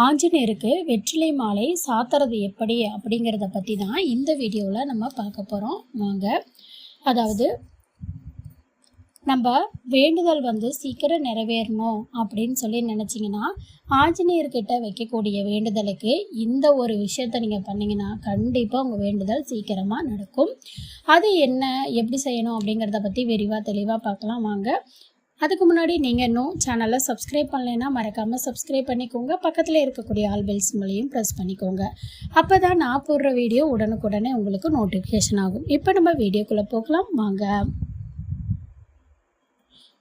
ஆஞ்சநேயருக்கு வெற்றிலை மாலை சாத்துறது எப்படி அப்படிங்கிறத பற்றி தான் இந்த வீடியோவில் நம்ம பார்க்க போகிறோம். வாங்க. அதாவது நம்ம வேண்டுதல் சீக்கிரம் நிறைவேறணும் அப்படின்னு சொல்லி நினச்சிங்கன்னா ஆஞ்சநேயர்கிட்ட வைக்கக்கூடிய வேண்டுதலுக்கு இந்த ஒரு விஷயத்தை நீங்கள் பண்ணிங்கன்னா கண்டிப்பாக உங்கள் வேண்டுதல் சீக்கிரமாக நடக்கும். அது என்ன, எப்படி செய்யணும் அப்படிங்கிறத பற்றி விரிவாக தெளிவாக பார்க்கலாம். வாங்க. அதுக்கு முன்னாடி நீங்கள் இன்னும் சேனலை சப்ஸ்கிரைப் பண்ணலைன்னா மறக்காமல் சப்ஸ்கிரைப் பண்ணிக்கோங்க. பக்கத்தில் இருக்கக்கூடிய ஆல் பெல் சிம்பலையும் ப்ரெஸ் பண்ணிக்கோங்க. அப்போ தான் நான் போடுற வீடியோ உடனுக்குடனே உங்களுக்கு நோட்டிஃபிகேஷன் ஆகும். இப்போ நம்ம வீடியோக்குள்ளே போகலாம். வாங்க.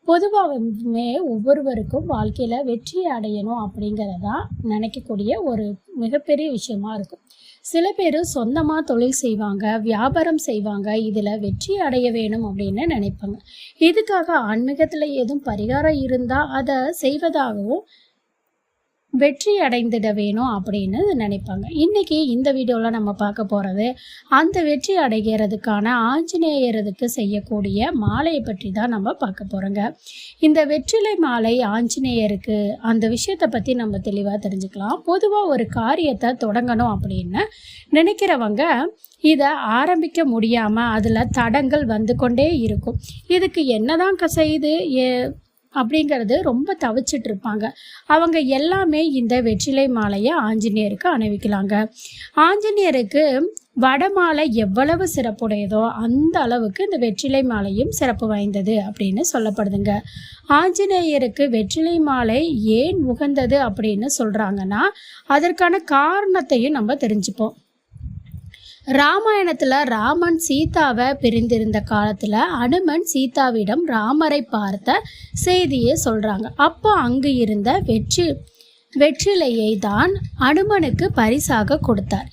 பொதுவாகவே ஒவ்வொருவருக்கும் வாழ்க்கையில் வெற்றி அடையணும் அப்படிங்கிறதான் நினைக்கக்கூடிய ஒரு மிகப்பெரிய விஷயமா இருக்கும். சில பேர் சொந்தமாக தொழில் செய்வாங்க, வியாபாரம் செய்வாங்க, இதில் வெற்றி அடைய வேணும் அப்படின்னு நினைப்பாங்க. இதுக்காக ஆன்மீகத்தில் எதுவும் பரிகாரம் இருந்தால் அதை செய்வதாகவும் வெற்றி அடைந்திட வேணும் அப்படின்னு நினைப்பாங்க. இன்றைக்கி இந்த வீடியோவில் நம்ம பார்க்க போகிறது அந்த வெற்றி அடைகிறதுக்கான ஆஞ்சநேயருக்கு செய்யக்கூடிய மாலையை பற்றி தான் நம்ம பார்க்க போகிறோங்க. இந்த வெற்றிலை மாலை ஆஞ்சநேயருக்கு அந்த விஷயத்தை பற்றி நம்ம தெளிவாக தெரிஞ்சுக்கலாம். பொதுவாக ஒரு காரியத்தை தொடங்கணும் அப்படின்னு நினைக்கிறவங்க இதை ஆரம்பிக்க முடியாமல் அதில் தடங்கள் வந்து கொண்டே இருக்கும். இதுக்கு என்னதான் செய்து அப்படிங்கிறது ரொம்ப தவிச்சிட்டு இருப்பாங்க. அவங்க எல்லாமே இந்த வெற்றிலை மாலையை ஆஞ்சநேயருக்கு அணிவிக்கலாங்க. ஆஞ்சநேயருக்கு வடமாலை எவ்வளவு சிறப்புடையதோ அந்த அளவுக்கு இந்த வெற்றிலை மாலையும் சிறப்பு வாய்ந்தது அப்படின்னு சொல்லப்படுதுங்க. ஆஞ்சநேயருக்கு வெற்றிலை மாலை ஏன் உகந்தது அப்படின்னு சொல்கிறாங்கன்னா அதற்கான காரணத்தையும் நம்ம தெரிஞ்சுப்போம். ராமாயணத்தில் ராமன் சீதாவை பிரிந்திருந்த காலத்தில் அனுமன் சீதாவிடம் ராமரை பார்த்த செய்தியை சொல்கிறாங்க. அப்போ அங்கு இருந்த வெற்றிலையை தான் அனுமனுக்கு பரிசாக கொடுத்தார்.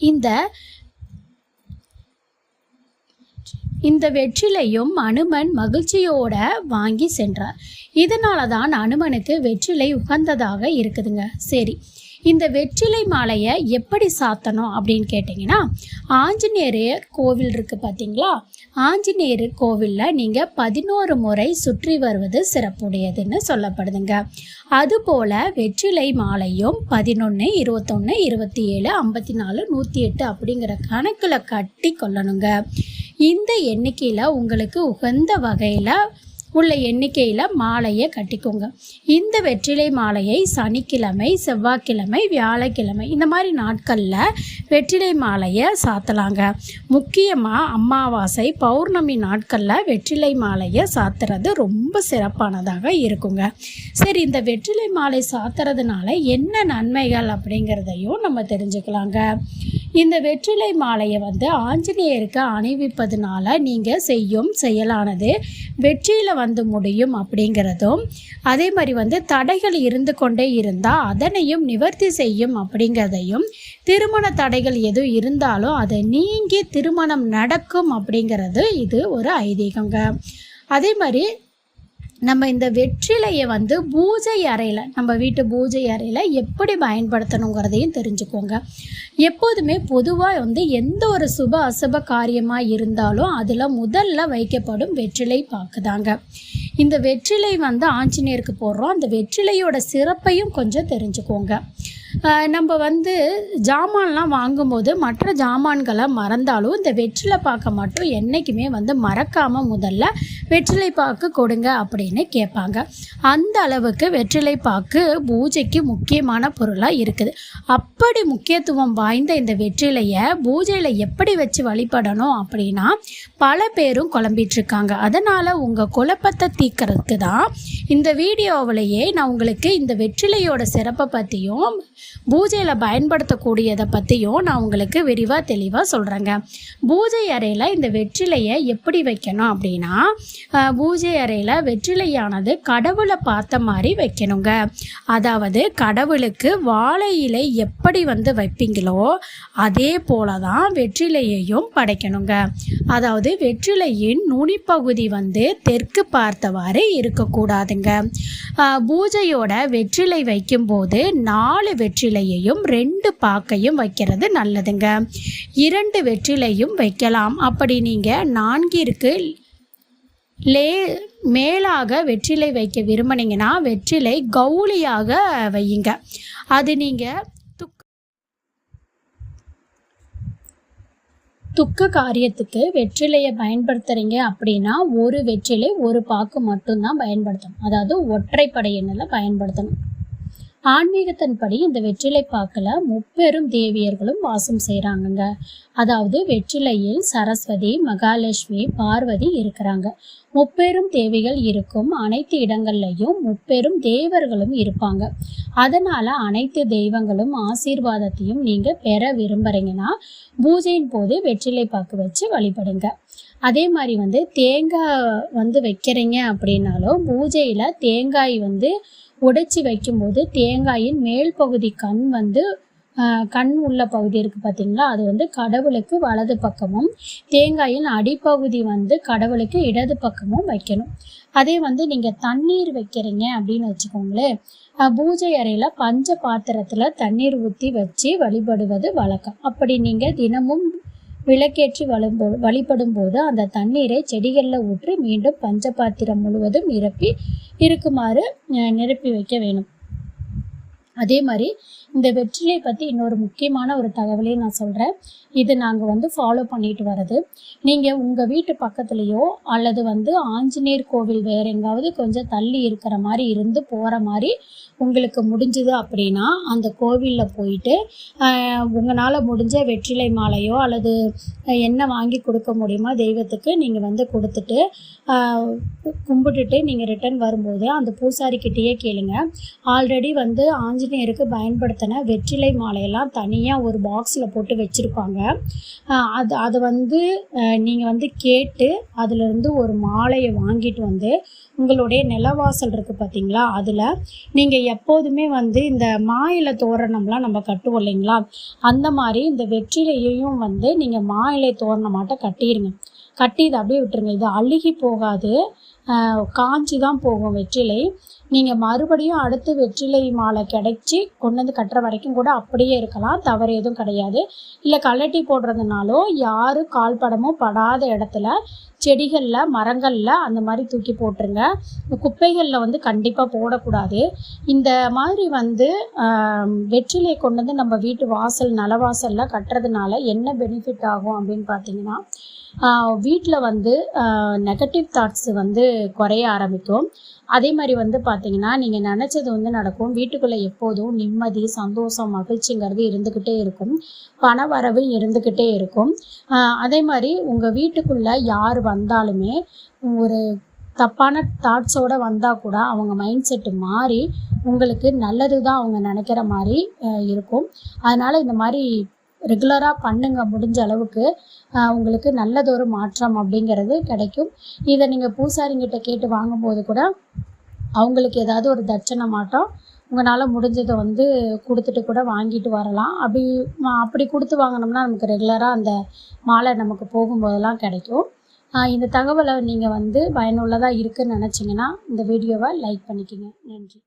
இந்த வெற்றிலையும் அனுமன் மகிழ்ச்சியோட வாங்கி சென்றார். இதனால தான் அனுமனுக்கு வெற்றிலை உகந்ததாக இருக்குதுங்க. சரி, இந்த வெற்றிலை மாலையை எப்படி சாத்தணும் அப்படின்னு கேட்டிங்கன்னா, ஆஞ்சநேயர் கோவில் இருக்குது பார்த்தீங்களா, ஆஞ்சநேயர் கோவிலில் நீங்கள் 11 முறை சுற்றி வருவது சிறப்புடையதுன்னு சொல்லப்படுதுங்க. அதுபோல் வெற்றிலை மாலையும் 11, 21, 27, 54, 108 அப்படிங்கிற கணக்கில் கட்டி கொள்ளணுங்க. இந்த எண்ணிக்கையில் உங்களுக்கு உகந்த வகையில் உள்ள எண்ணிக்கையில் மாலையை கட்டிக்கோங்க. இந்த வெற்றிலை மாலையை சனிக்கிழமை, செவ்வாய்க்கிழமை, வியாழக்கிழமை இந்த மாதிரி நாட்களில் வெற்றிலை மாலையை சாத்தலாங்க. முக்கியமாக அமாவாசை, பௌர்ணமி நாட்களில் வெற்றிலை மாலையை சாத்துறது ரொம்ப சிறப்பானதாக இருக்குங்க. சரி, இந்த வெற்றிலை மாலை சாத்துறதுனால என்ன நன்மைகள் அப்படிங்கிறதையும் நம்ம தெரிஞ்சுக்கலாங்க. இந்த வெற்றிலை மாலையை ஆஞ்சநேயருக்கு அணிவிப்பதுனால நீங்கள் செய்யும் செயலானது வெற்றியில் முடியும் அப்படிங்கிறதும், அதே மாதிரி தடைகள் இருந்து கொண்டே இருந்தால் அதனையும் நிவர்த்தி செய்யும் அப்படிங்கிறதையும், திருமண தடைகள் எதுவும் இருந்தாலும் அதை நீங்கி திருமணம் நடக்கும் அப்படிங்கிறது இது ஒரு ஐதீகங்க. அதே மாதிரி நம்ம இந்த வெற்றிலையை பூஜை அறையில், நம்ம வீட்டு பூஜை அறையில் எப்படி பயன்படுத்தணுங்கிறதையும் தெரிஞ்சுக்கோங்க. எப்போதுமே பொதுவாக எந்த ஒரு சுப அசுப காரியமாக இருந்தாலும் அதில் முதல்ல வைக்கப்படும் வெற்றிலை பாக்குதாங்க. இந்த வெற்றிலை ஆஞ்சநேயருக்கு போடுறோம். அந்த வெற்றிலையோட சிறப்பையும் கொஞ்சம் தெரிஞ்சுக்கோங்க. நம்ம ஜாமான்லாம் வாங்கும்போது மற்ற ஜாமான்களை மறந்தாலும் இந்த வெற்றிலை பாக்கை மட்டும் என்றைக்குமே மறக்காமல் முதல்ல வெற்றிலை பாக்கு கொடுங்க அப்படின்னு கேட்பாங்க. அந்த அளவுக்கு வெற்றிலை பாக்கு பூஜைக்கு முக்கியமான பொருளாக இருக்குது. அப்படி முக்கியத்துவம் வாய்ந்த இந்த வெற்றிலையை பூஜையில் எப்படி வச்சு வழிபடணும் அப்படின்னா பல பேரும் குழம்பிட்டுருக்காங்க. அதனால் உங்கள் குழப்பத்தை தீர்க்கறதுக்கு தான் இந்த வீடியோவிலேயே நான் உங்களுக்கு இந்த வெற்றிலையோட சிறப்பை பற்றியும் பூஜையில் பயன்படுத்தக்கூடியதை பற்றியும் நான் உங்களுக்கு விரிவாக தெளிவாக சொல்கிறேங்க. பூஜை அறையில் இந்த வெற்றிலையை எப்படி வைக்கணும் அப்படின்னா, பூஜை அறையில் வெற்றிலையானது கடவுளை பார்த்த மாதிரி வைக்கணுங்க. அதாவது கடவுளுக்கு வாழை இலை எப்படி வைப்பீங்களோ அதே போல தான் வெற்றிலையையும் படைக்கணுங்க. அதாவது வெற்றிலையின் நுனிப்பகுதி தெற்கு பார்த்தவாறு இருக்கக்கூடாதுங்க. பூஜையோட வெற்றிலை வைக்கும்போது 4 வெற்றிலையையும் 2 பாக்கையும் வைக்கிறது நல்லதுங்க. 2 வெற்றிலையும் வைக்கலாம். அப்படி நீங்கள் 4ற்கு மேலாக வெற்றிலை வைக்க விரும்பினீங்கன்னா வெற்றிலை கவுளியாக வையுங்க. அது நீங்கள் துக்க காரியத்துக்கு வெற்றிலையை பயன்படுத்துகிறீங்க அப்படின்னா ஒரு வெற்றிலை ஒரு பாக்கு மட்டும்தான் பயன்படுத்தணும். அதாவது ஒற்றைப்படை எண்ணில் பயன்படுத்தணும். ஆன்மீகத்தின்படி இந்த வெற்றிலை பாக்கில் முப்பெரும் தேவியர்களும் வாசம் செய்கிறாங்கங்க. அதாவது வெற்றிலையில் சரஸ்வதி, மகாலட்சுமி, பார்வதி இருக்கிறாங்க. முப்பெரும் தேவிகள் இருக்கும் அனைத்து இடங்கள்லையும் முப்பெரும் தேவர்களும் இருப்பாங்க. அதனால் அனைத்து தெய்வங்களும் ஆசீர்வாதத்தையும் நீங்கள் பெற விரும்புகிறீங்கன்னா பூஜையின் போது வெற்றிலை பாக்கு வச்சு வழிபடுங்க. அதே மாதிரி தேங்காய் வைக்கிறீங்க அப்படின்னாலும் பூஜையில் தேங்காய் உடைச்சி வைக்கும்போது தேங்காயின் மேல் பகுதி கண் உள்ள பகுதி இருக்குது பார்த்தீங்களா, அது கடவுளுக்கு வலது பக்கமும் தேங்காயின் அடிப்பகுதி கடவுளுக்கு இடது பக்கமும் வைக்கணும். அதே நீங்கள் தண்ணீர் வைக்கிறீங்க அப்படின்னு வச்சுக்கோங்களேன், பூஜை அறையில் பஞ்ச பாத்திரத்தில் தண்ணீர் ஊற்றி வச்சு வழிபடுவது வழக்கம். அப்படி நீங்கள் தினமும் விளக்கேற்றி வழிபடும் போது அந்த தண்ணீரை செடிகளில் ஊற்றி மீண்டும் பஞ்ச பாத்திரம் முழுவதும் நிரப்பி வைக்க வேணும். அதே மாதிரி இந்த வெற்றிலை பற்றி இன்னொரு முக்கியமான ஒரு தகவலையும் நான் சொல்கிறேன். இது நாங்கள் ஃபாலோ பண்ணிட்டு வர்றது. நீங்கள் உங்கள் வீட்டு பக்கத்துலேயோ அல்லது ஆஞ்சநேயர் கோவில் வேறு எங்காவது கொஞ்சம் தள்ளி இருக்கிற மாதிரி இருந்து போகிற மாதிரி உங்களுக்கு முடிஞ்சுது அப்படின்னா அந்த கோவிலில் போயிட்டு உங்களால் முடிஞ்ச வெற்றிலை மாலையோ அல்லது என்ன வாங்கி கொடுக்க முடியுமோ தெய்வத்துக்கு நீங்கள் கொடுத்துட்டு கும்பிட்டுட்டு நீங்கள் ரிட்டர்ன் வரும்போது அந்த பூசாரிக்கிட்டேயே கேளுங்க. ஆல்ரெடி ஆஞ்சநேயருக்கு பயன்படுத்தின வெற்றிலை மாலையெல்லாம் தனியாக ஒரு பாக்ஸில் போட்டு வச்சுருப்பாங்க. அதை நீங்கள் கேட்டு அதிலிருந்து ஒரு மாலையை வாங்கிட்டு உங்களுடைய நிலவாசல் இருக்குது பார்த்தீங்களா, அதில் நீங்கள் எப்போதுமே இந்த மாயிலை தோரணம்லாம் நம்ம கட்டுவோம் இல்லைங்களா, அந்த மாதிரி இந்த வெற்றிலையையும் நீங்கள் மாயிலை தோரணமாட்ட கட்டிடுங்க. கட்டி இதை அப்படியே விட்டுருங்க. இது அழுகி போகாது, காஞ்சி தான் போகும் வெற்றிலை. நீங்கள் மறுபடியும் அடுத்து வெற்றிலை மாலை கிடைச்சி கொண்டு கட்டுற வரைக்கும் கூட அப்படியே இருக்கலாம், தவறு எதுவும் கிடையாது. இல்லை கழட்டி போடுறதுனாலோ யாரும் கால்படமோ படாத இடத்துல செடிகளில் மரங்களில் அந்த மாதிரி தூக்கி போட்டுருங்க. குப்பைகளில் கண்டிப்பாக போடக்கூடாது. இந்த மாதிரி வெற்றிலை கொண்டு நம்ம வீட்டு வாசல் நிலவாசலில் கட்டுறதுனால என்ன பெனிஃபிட் ஆகும் அப்படின்னு பார்த்தீங்கன்னா, வீட்டில் நெகட்டிவ் தாட்ஸ் குறைய ஆரம்பிக்கும். அதே மாதிரி பார்த்தீங்கன்னா நீங்கள் நினச்சது நடக்கும். வீட்டுக்குள்ளே எப்போதும் நிம்மதி, சந்தோஷம், மகிழ்ச்சிங்கிறது இருந்துக்கிட்டே இருக்கும். பண வரவு இருந்துக்கிட்டே இருக்கும். அதே மாதிரி உங்கள் வீட்டுக்குள்ளே யார் வந்தாலுமே ஒரு தப்பான தாட்ஸோடு வந்தால் கூட அவங்க மைண்ட் செட்டு மாறி உங்களுக்கு நல்லது தான் அவங்க நினைக்கிற மாதிரி இருக்கும். அதனால் இந்த மாதிரி ரெகுலராக பண்ணுங்க. முடிஞ்ச அளவுக்கு உங்களுக்கு நல்லதொரு மாற்றம் அப்படிங்கிறது கிடைக்கும். இதை நீங்கள் பூசாரிங்கிட்ட கேட்டு வாங்கும்போது கூட அவங்களுக்கு ஏதாவது ஒரு தட்சணை மாட்டம் உங்களால் முடிஞ்சதை கொடுத்துட்டு கூட வாங்கிட்டு வரலாம். அப்படி கொடுத்து வாங்கினோம்னா நமக்கு ரெகுலராக அந்த மாலை நமக்கு போகும்போதெல்லாம் கிடைக்கும். இந்த தகவலை நீங்கள் பயனுள்ளதாக இருக்குதுன்னு நினச்சிங்கன்னா இந்த வீடியோவை லைக் பண்ணிக்கோங்க. நன்றி.